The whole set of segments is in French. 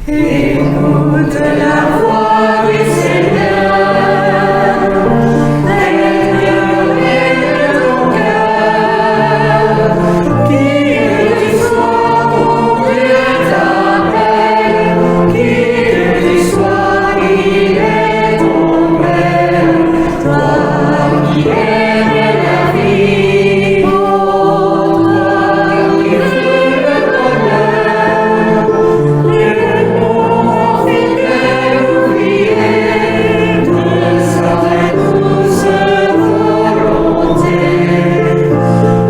Écoute la voix du Seigneur, de ton cœur, qui que tu sois, ton Dieu t'appelle, qui que tu sois, il est ton Père, toi qui aimes la vie, oh, toi qui veux le bonheur, les bons fidèles ouvriers de sa douce volonté.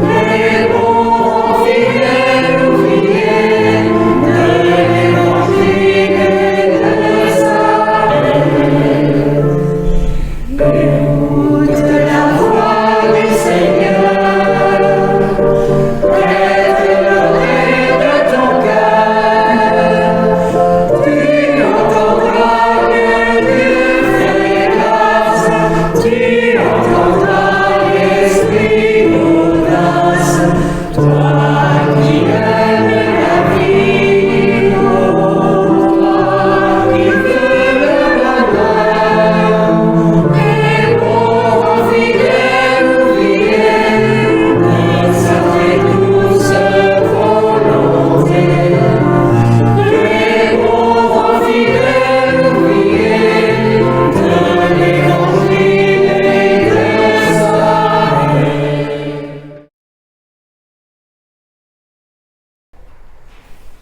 Les bons fidèles ouvriers de l'évangile et de sa paix. Écoute la voix du Seigneur, prête l'oreille de ton cœur. Tu entendras que Dieu fait grâce, tu entendras l'Esprit d'audace, toi qui aimes la vie, oh, toi qui veux le bonheur. Les bons fidèles ouvriers de sa très douce volonté. Les bons fidèles ouvriers de l'évangile et de sa paix.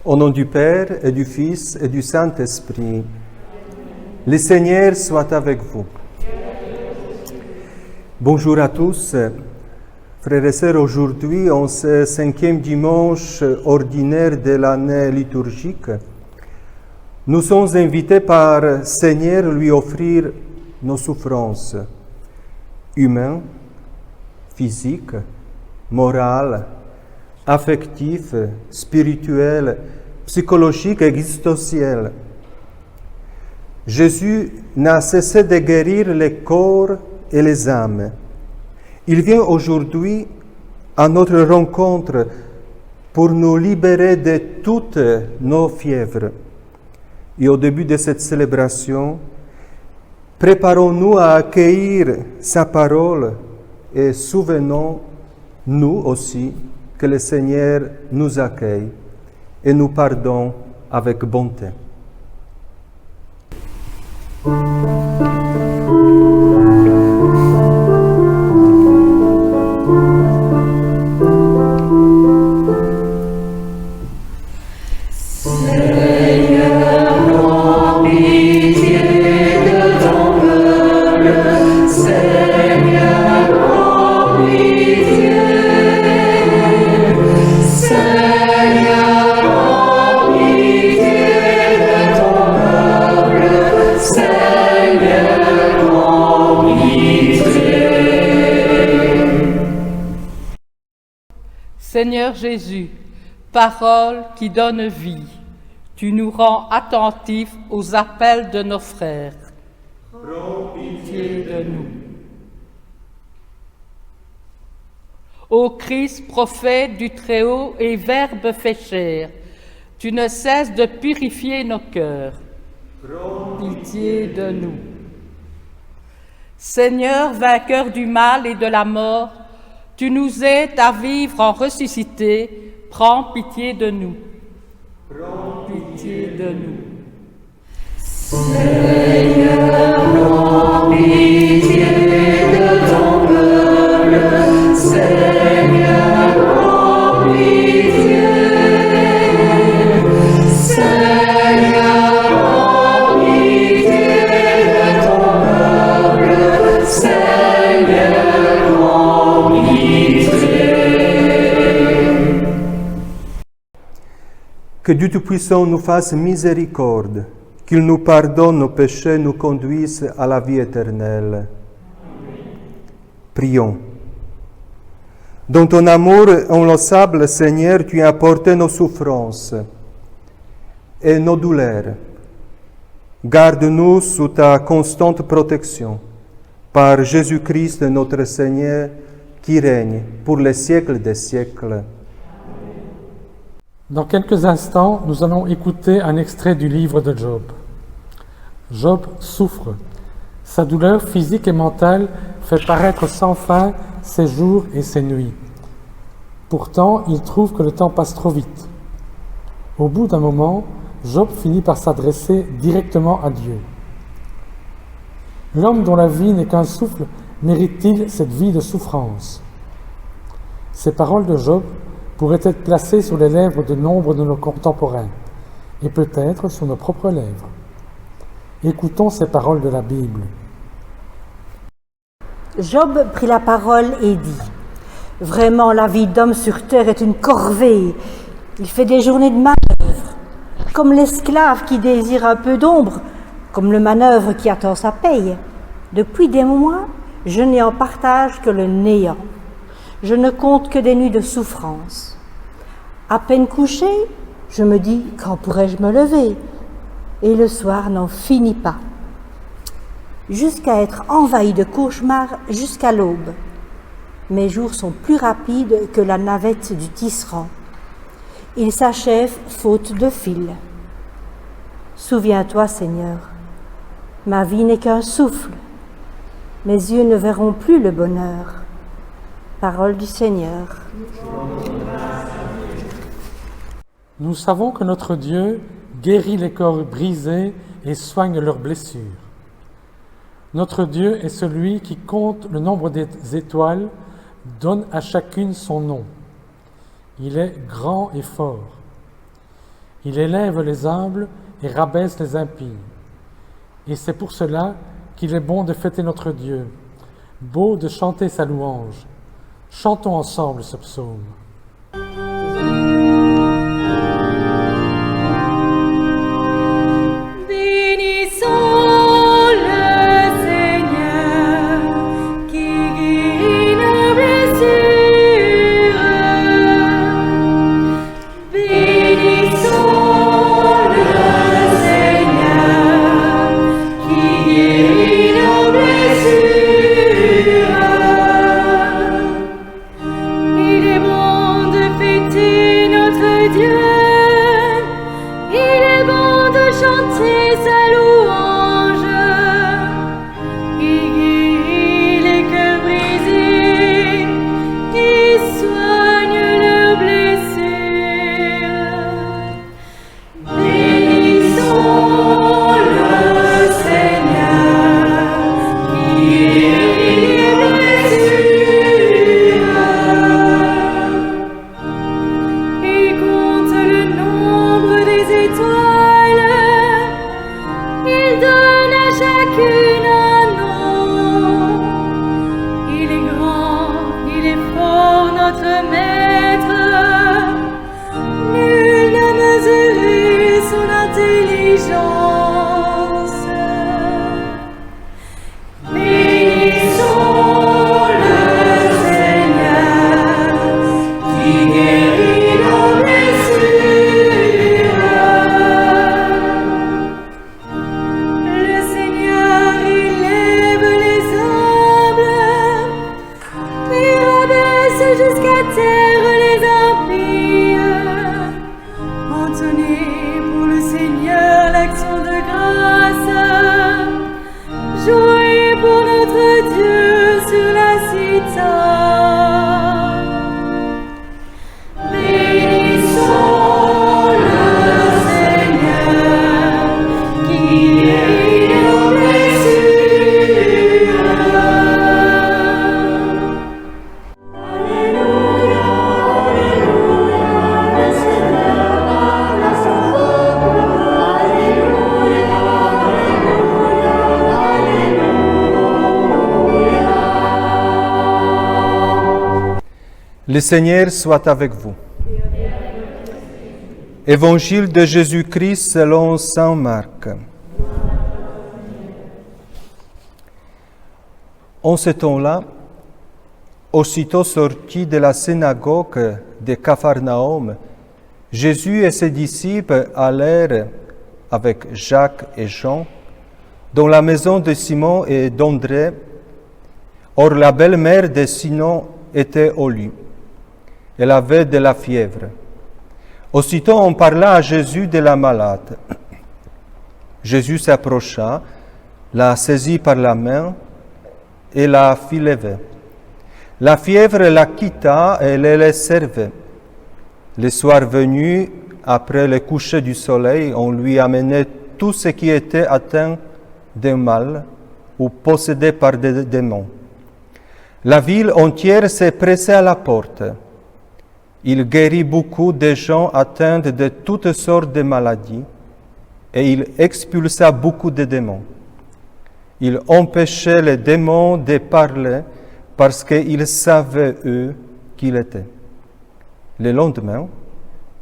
Au nom du Père et du Fils et du Saint-Esprit, le Seigneur soit avec vous. Bonjour à tous, frères et sœurs. Aujourd'hui, en ce 5e dimanche ordinaire de l'année liturgique, nous sommes invités par Seigneur lui offrir nos souffrances humaines, physiques, morales, affectives, spirituelles, psychologiques et existentielles. Jésus n'a cessé de guérir les corps et les âmes. Il vient aujourd'hui à notre rencontre pour nous libérer de toutes nos fièvres. Et au début de cette célébration, préparons-nous à accueillir sa parole et souvenons-nous aussi que le Seigneur nous accueille et nous pardonne avec bonté. Seigneur Jésus, parole qui donne vie, tu nous rends attentifs aux appels de nos frères. Prends pitié de nous. Ô Christ, prophète du Très-Haut et Verbe fait chair, tu ne cesses de purifier nos cœurs. Prends pitié de nous. Seigneur, vainqueur du mal et de la mort, tu nous aides à vivre en ressuscité, prends pitié de nous. Prends pitié de nous. Seigneur, prends pitié de ton peuple. Seigneur, prends pitié. Seigneur, prends pitié de ton peuple. Seigneur, prends pitié. Que Dieu Tout-Puissant nous fasse miséricorde, qu'il nous pardonne nos péchés, nous conduise à la vie éternelle. Amen. Prions. Dans ton amour inlassable, Seigneur, tu as porté nos souffrances et nos douleurs. Garde-nous sous ta constante protection, par Jésus-Christ notre Seigneur, qui règne pour les siècles des siècles. Dans quelques instants, nous allons écouter un extrait du livre de Job. Job souffre. Sa douleur physique et mentale fait paraître sans fin ses jours et ses nuits. Pourtant, il trouve que le temps passe trop vite. Au bout d'un moment, Job finit par s'adresser directement à Dieu. L'homme dont la vie n'est qu'un souffle mérite-t-il cette vie de souffrance? Ces paroles de Job pourraient être placées sur les lèvres de nombre de nos contemporains, et peut-être sur nos propres lèvres. Écoutons ces paroles de la Bible. Job prit la parole et dit « Vraiment, la vie d'homme sur terre est une corvée. Il fait des journées de manœuvre, comme l'esclave qui désire un peu d'ombre, comme le manœuvre qui attend sa paye. Depuis des mois, je n'ai en partage que le néant. Je ne compte que des nuits de souffrance. À peine couché, je me dis « Quand pourrais-je me lever ?» Et le soir n'en finit pas, jusqu'à être envahi de cauchemars jusqu'à l'aube. Mes jours sont plus rapides que la navette du tisserand. Ils s'achèvent faute de fil. Souviens-toi, Seigneur, ma vie n'est qu'un souffle. Mes yeux ne verront plus le bonheur. Parole du Seigneur. Nous savons que notre Dieu guérit les corps brisés et soigne leurs blessures. Notre Dieu est celui qui compte le nombre des étoiles, donne à chacune son nom. Il est grand et fort. Il élève les humbles et rabaisse les impies. Et c'est pour cela qu'il est bon de fêter notre Dieu, beau de chanter sa louange. Chantons ensemble ce psaume. Le Seigneur soit avec vous. Évangile de Jésus-Christ selon saint Marc. En ce temps-là, aussitôt sorti de la synagogue de Capharnaüm, Jésus et ses disciples allèrent avec Jacques et Jean dans la maison de Simon et d'André. Or la belle-mère de Simon était au lit. Elle avait de la fièvre. Aussitôt on parla à Jésus de la malade. Jésus s'approcha, la saisit par la main et la fit lever. La fièvre la quitta et elle les servait. Le soir venu, après le coucher du soleil, on lui amenait tout ce qui était atteint d'un mal ou possédé par des démons. La ville entière s'est pressée à la porte. Il guérit beaucoup de gens atteints de toutes sortes de maladies et il expulsa beaucoup de démons. Il empêchait les démons de parler parce qu'ils savaient, eux, qui il était. Le lendemain,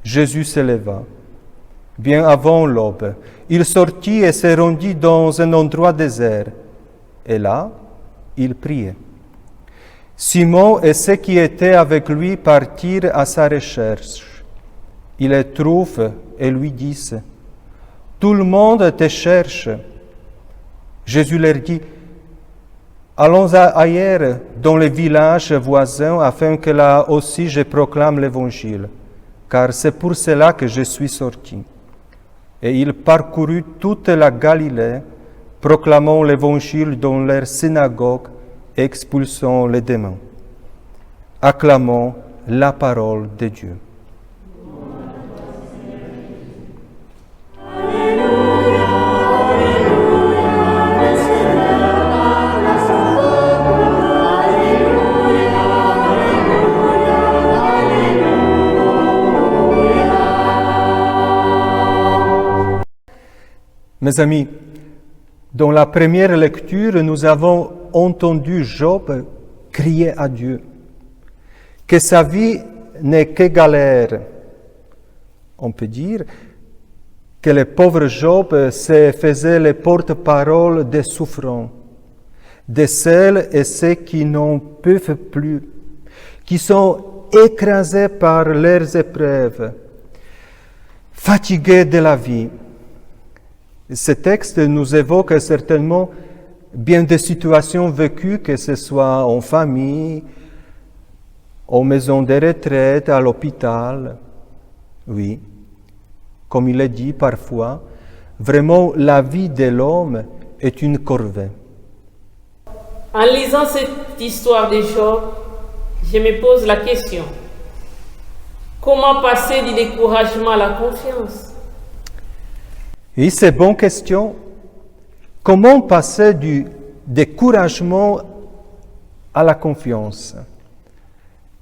Jésus se leva. Bien avant l'aube, il sortit et se rendit dans un endroit désert. Et là, il priait. Simon et ceux qui étaient avec lui partirent à sa recherche. Ils le trouvent et lui disent, « Tout le monde te cherche. » Jésus leur dit, « Allons ailleurs, dans les villages voisins, afin que là aussi je proclame l'Évangile, car c'est pour cela que je suis sorti. » Et il parcourut toute la Galilée, proclamant l'Évangile dans leurs synagogues, expulsant les démons. Acclamons la parole de Dieu. Mes amis, dans la première lecture, nous avons entendu Job crier à Dieu, que sa vie n'est que galère. On peut dire que le pauvre Job se faisait le porte-parole des souffrants, de celles et ceux qui n'en peuvent plus, qui sont écrasés par leurs épreuves, fatigués de la vie. Ce texte nous évoque certainement bien des situations vécues, que ce soit en famille, en maison de retraite, à l'hôpital. Oui, comme il est dit parfois, vraiment la vie de l'homme est une corvée. En lisant cette histoire de Job, je me pose la question, comment passer du découragement à la confiance? Et c'est une bonne question. Comment passer du découragement à la confiance?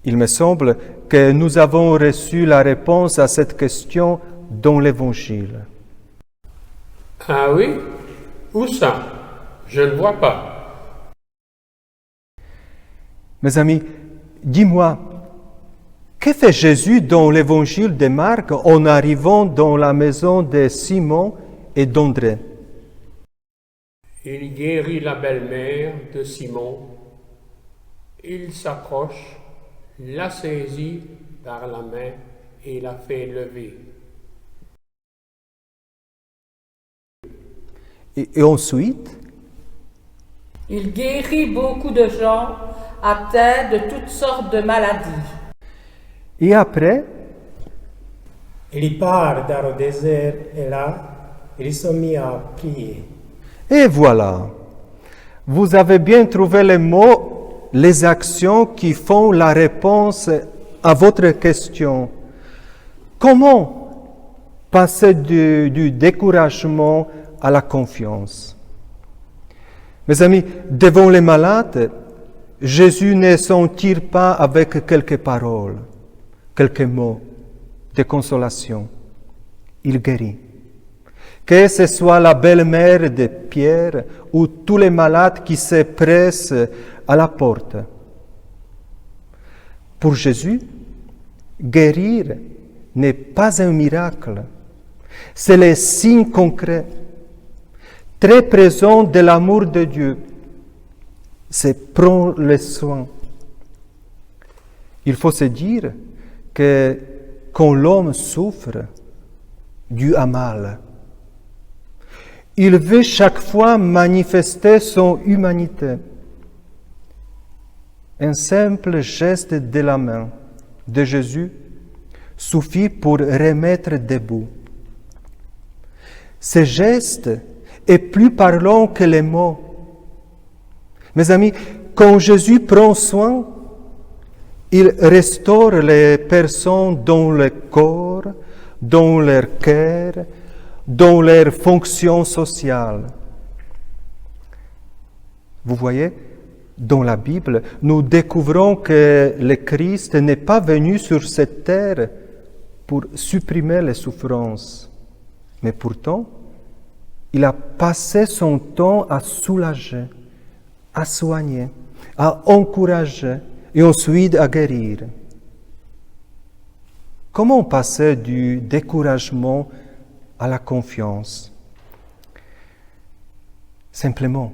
Il me semble que nous avons reçu la réponse à cette question dans l'Évangile. Ah oui? Où ça? Je ne vois pas. Mes amis, dis-moi, que fait Jésus dans l'Évangile de Marc en arrivant dans la maison de Simon et d'André? Il guérit la belle-mère de Simon. Il s'approche, la saisit par la main et la fait lever. Et ensuite, Il guérit beaucoup de gens atteints de toutes sortes de maladies. et après, Il part dans le désert et là, il se mit à prier. et voilà, vous avez bien trouvé les mots, les actions qui font la réponse à votre question. Comment passer du découragement à la confiance? Mes amis, devant les malades, Jésus ne s'en tire pas avec quelques paroles, quelques mots de consolation. Il guérit. Que ce soit la belle-mère de Pierre ou tous les malades qui se pressent à la porte. Pour Jésus, guérir n'est pas un miracle, c'est le signe concret, très présent de l'amour de Dieu. C'est prendre le soin. Il faut se dire que quand l'homme souffre, Dieu a mal. Il veut chaque fois manifester son humanité. Un simple geste de la main de Jésus suffit pour remettre debout. Ce geste est plus parlant que les mots. Mes amis, quand Jésus prend soin, il restaure les personnes dans le corps, dans leur cœur, dans leur fonction sociale. Vous voyez, dans la Bible, nous découvrons que le Christ n'est pas venu sur cette terre pour supprimer les souffrances, mais pourtant, il a passé son temps à soulager, à soigner, à encourager et ensuite à guérir. Comment passer du découragement à la confiance? Simplement,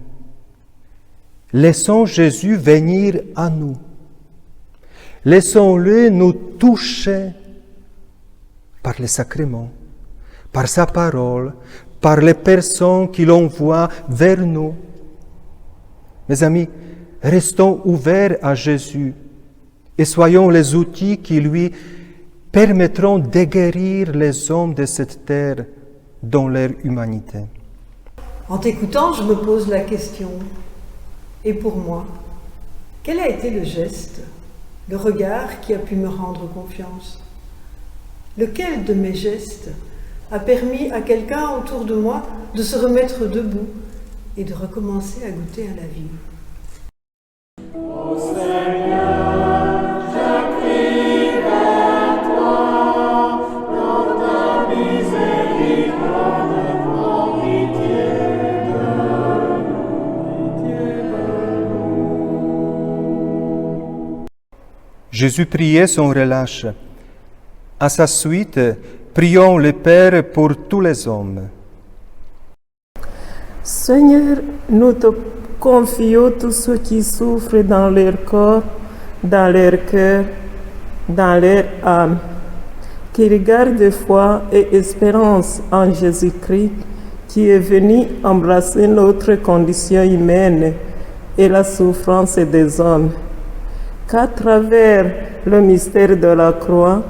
laissons Jésus venir à nous. Laissons-le nous toucher par les sacrements, par sa parole, par les personnes qu'il envoie vers nous. Mes amis, restons ouverts à Jésus et soyons les outils qui lui permettront de guérir les hommes de cette terre dans leur humanité. En t'écoutant, je me pose la question, et pour moi, quel a été le geste, le regard qui a pu me rendre confiance? Lequel de mes gestes a permis à quelqu'un autour de moi de se remettre debout et de recommencer à goûter à la vie? Jésus priait sans relâche. À sa suite, prions le Père pour tous les hommes. Seigneur, nous te confions tous ceux qui souffrent dans leur corps, dans leur cœur, dans leur âme, qui regardent foi et espérance en Jésus-Christ, qui est venu embrasser notre condition humaine et la souffrance des hommes. Qu'à travers le mystère de la croix,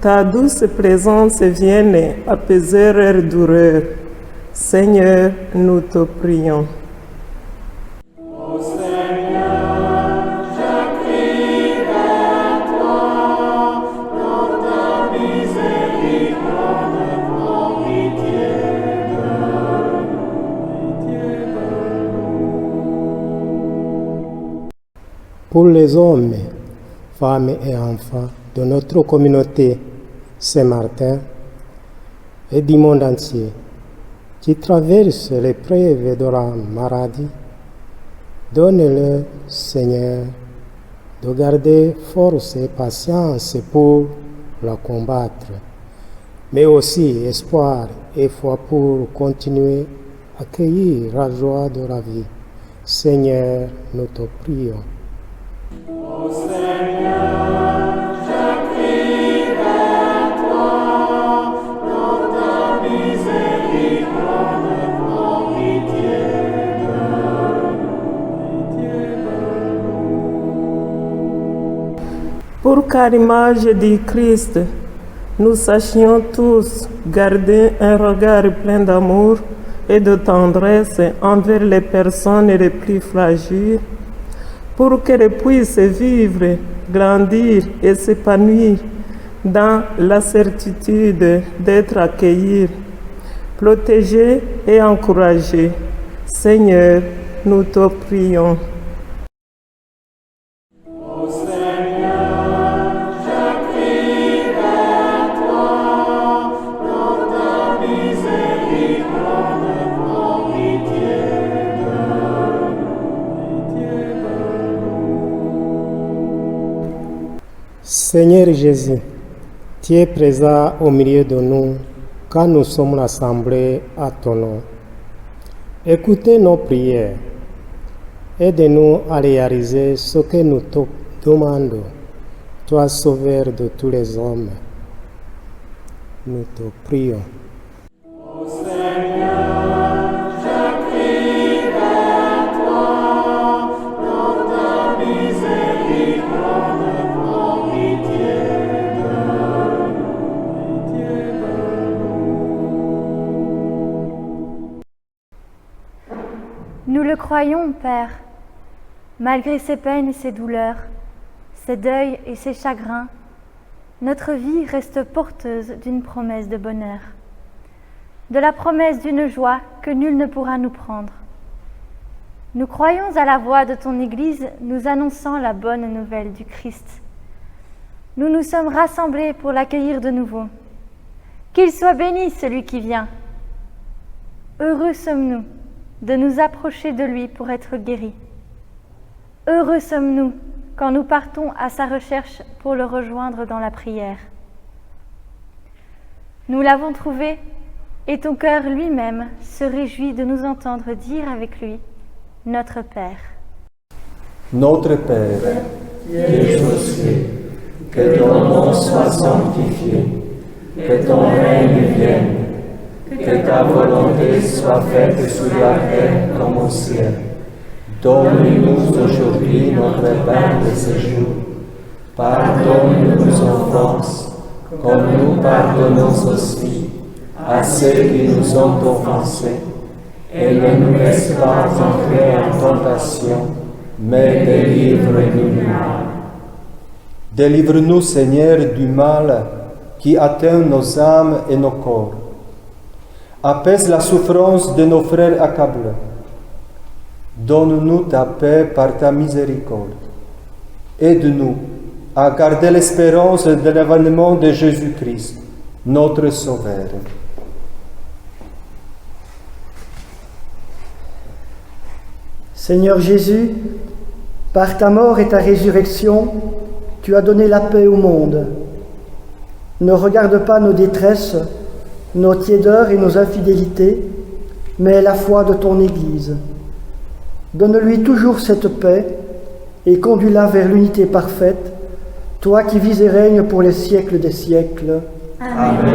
ta douce présence vienne apaiser leur douleur. Seigneur, nous te prions. Pour les hommes, femmes et enfants de notre communauté Saint-Martin et du monde entier qui traversent l'épreuve de la maladie, donne-leur, Seigneur, de garder force et patience pour la combattre, mais aussi espoir et foi pour continuer à accueillir la joie de la vie. Seigneur, nous te prions. Pour qu'à l'image du Christ, nous sachions tous garder un regard plein d'amour et de tendresse envers les personnes les plus fragiles, pour qu'elles puissent vivre, grandir et s'épanouir dans la certitude d'être accueillies, protégées et encouragées. Seigneur, nous te prions. Seigneur Jésus, tu es présent au milieu de nous quand nous sommes rassemblés à ton nom. Écoutez nos prières. Aide-nous à réaliser ce que nous te demandons, toi sauveur de tous les hommes. Nous te prions. Nous le croyons, Père. Malgré ses peines et ses douleurs, ses deuils et ses chagrins, notre vie reste porteuse d'une promesse de bonheur, de la promesse d'une joie que nul ne pourra nous prendre. Nous croyons à la voix de ton Église nous annonçant la bonne nouvelle du Christ. Nous nous sommes rassemblés pour l'accueillir de nouveau. Qu'il soit béni celui qui vient. Heureux sommes-nous de nous approcher de lui pour être guéris. Heureux sommes-nous quand nous partons à sa recherche pour le rejoindre dans la prière. Nous l'avons trouvé et ton cœur lui-même se réjouit de nous entendre dire avec lui, Notre Père. Notre Père, qui es aux cieux, que ton nom soit sanctifié, que ton règne vienne, que ta volonté soit faite sur la terre comme au ciel. Donne-nous aujourd'hui notre pain de ce jour. Pardonne-nous nos offenses, comme nous pardonnons aussi à ceux qui nous ont offensés. Et ne nous laisse pas entrer en tentation, mais délivre-nous du mal. Délivre-nous, Seigneur, du mal qui atteint nos âmes et nos corps. Apaise la souffrance de nos frères accablés. Donne-nous ta paix par ta miséricorde. Aide-nous à garder l'espérance de l'avènement de Jésus-Christ, notre Sauveur. Seigneur Jésus, par ta mort et ta résurrection, tu as donné la paix au monde. Ne regarde pas nos détresses, nos tiédeurs et nos infidélités, mais la foi de ton Église. Donne-lui toujours cette paix et conduis-la vers l'unité parfaite, toi qui vis et règnes pour les siècles des siècles. Amen.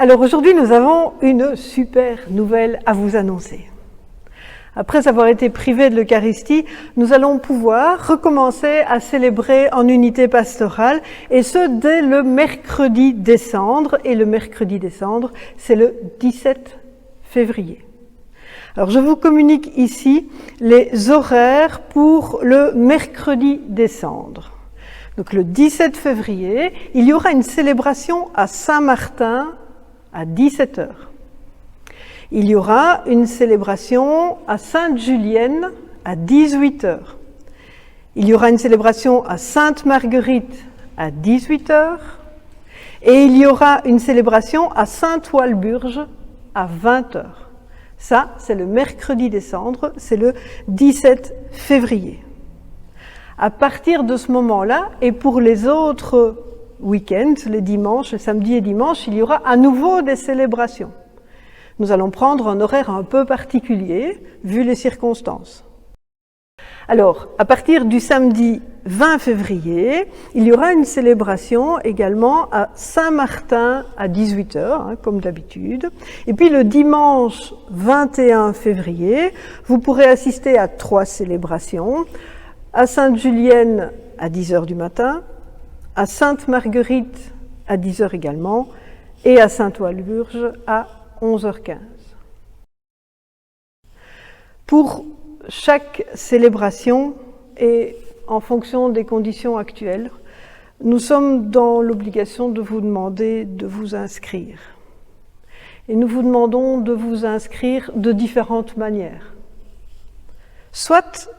Alors aujourd'hui, nous avons une super nouvelle à vous annoncer. Après avoir été privés de l'Eucharistie, nous allons pouvoir recommencer à célébrer en unité pastorale, et ce dès le mercredi des Cendres. Et le mercredi des Cendres, c'est le 17 février. Alors je vous communique ici les horaires pour le mercredi des Cendres. Donc le 17 février, il y aura une célébration à Saint-Martin à 17h. Il y aura une célébration à Sainte-Julienne à 18h. Il y aura une célébration à Sainte-Marguerite à 18h. Et il y aura une célébration à Saint-Walburge à 20h. Ça, c'est le mercredi des Cendres, c'est le 17 février. À partir de ce moment-là, et pour les autres week-ends, les dimanches, les samedis et dimanches, il y aura à nouveau des célébrations. Nous allons prendre un horaire un peu particulier, vu les circonstances. Alors, à partir du samedi 20 février, il y aura une célébration également à Saint-Martin à 18h, comme d'habitude. Et puis le dimanche 21 février, vous pourrez assister à 3 célébrations. À Sainte-Julienne à 10h du matin, à Sainte-Marguerite à 10h également, et à Sainte-Walburge à 11h15. Pour chaque célébration et en fonction des conditions actuelles, nous sommes dans l'obligation de vous demander de vous inscrire. Et nous vous demandons de vous inscrire de différentes manières. Soit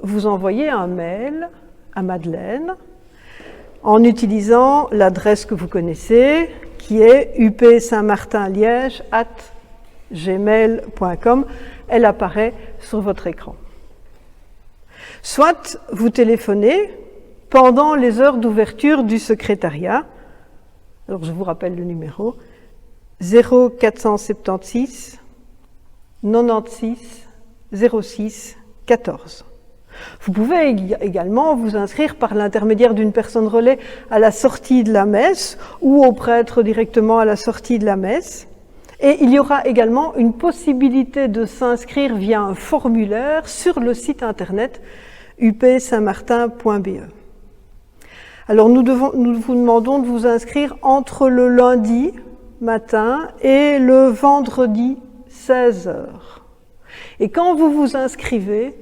vous envoyez un mail à Madeleine en utilisant l'adresse que vous connaissez, qui est upsaintmartinliège@gmail.com. Elle apparaît sur votre écran. Soit vous téléphonez pendant les heures d'ouverture du secrétariat. Alors je vous rappelle le numéro 0476 96 06 14. Vous pouvez également vous inscrire par l'intermédiaire d'une personne relais à la sortie de la messe ou au prêtre directement à la sortie de la messe. Et il y aura également une possibilité de s'inscrire via un formulaire sur le site internet upsaintmartin.be. Alors nous vous demandons de vous inscrire entre le lundi matin et le vendredi 16h. Et quand vous vous inscrivez,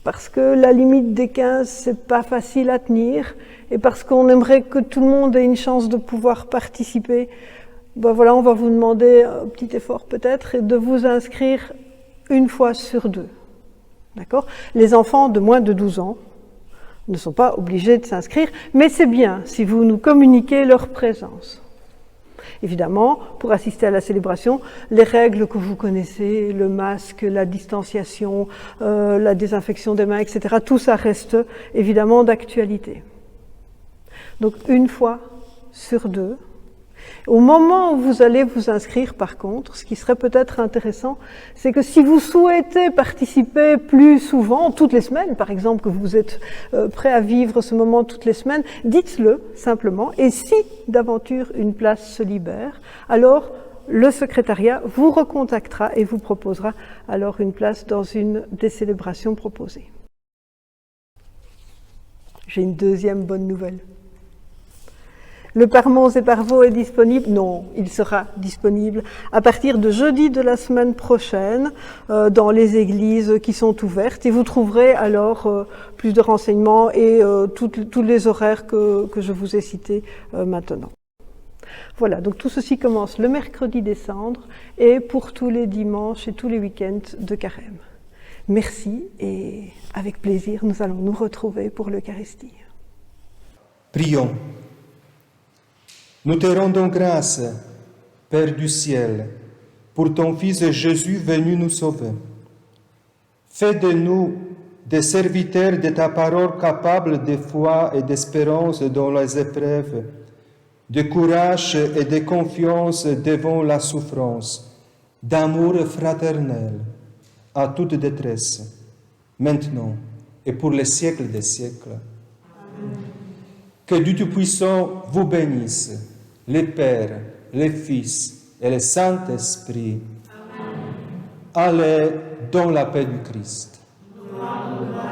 parce que la limite des 15, c'est pas facile à tenir, et parce qu'on aimerait que tout le monde ait une chance de pouvoir participer, ben voilà, on va vous demander un petit effort peut-être, et de vous inscrire une fois sur 2. D'accord ? Les enfants de moins de 12 ans ne sont pas obligés de s'inscrire, mais c'est bien si vous nous communiquez leur présence. Évidemment, pour assister à la célébration, les règles que vous connaissez, le masque, la distanciation, la désinfection des mains, etc., tout ça reste évidemment d'actualité. Donc une fois sur 2. Au moment où vous allez vous inscrire, par contre, ce qui serait peut-être intéressant, c'est que si vous souhaitez participer plus souvent, toutes les semaines, par exemple, que vous êtes prêt à vivre ce moment toutes les semaines, dites-le simplement. Et si d'aventure une place se libère, alors le secrétariat vous recontactera et vous proposera alors une place dans une des célébrations proposées. J'ai une deuxième bonne nouvelle. Le Parmons et Parvaux est disponible? Non, il sera disponible à partir de jeudi de la semaine prochaine dans les églises qui sont ouvertes et vous trouverez alors plus de renseignements et tous les horaires que je vous ai cités maintenant. Voilà, donc tout ceci commence le mercredi des Cendres et pour tous les dimanches et tous les week-ends de Carême. Merci et avec plaisir nous allons nous retrouver pour l'Eucharistie. Prions. Nous te rendons grâce, Père du ciel, pour ton Fils Jésus venu nous sauver. Fais de nous des serviteurs de ta parole capables de foi et d'espérance dans les épreuves, de courage et de confiance devant la souffrance, d'amour fraternel à toute détresse, maintenant et pour les siècles des siècles. Amen. Que Dieu Tout-Puissant vous bénisse, le Père, le Fils et le Saint-Esprit. Amen. Allez dans la paix du Christ. Amen.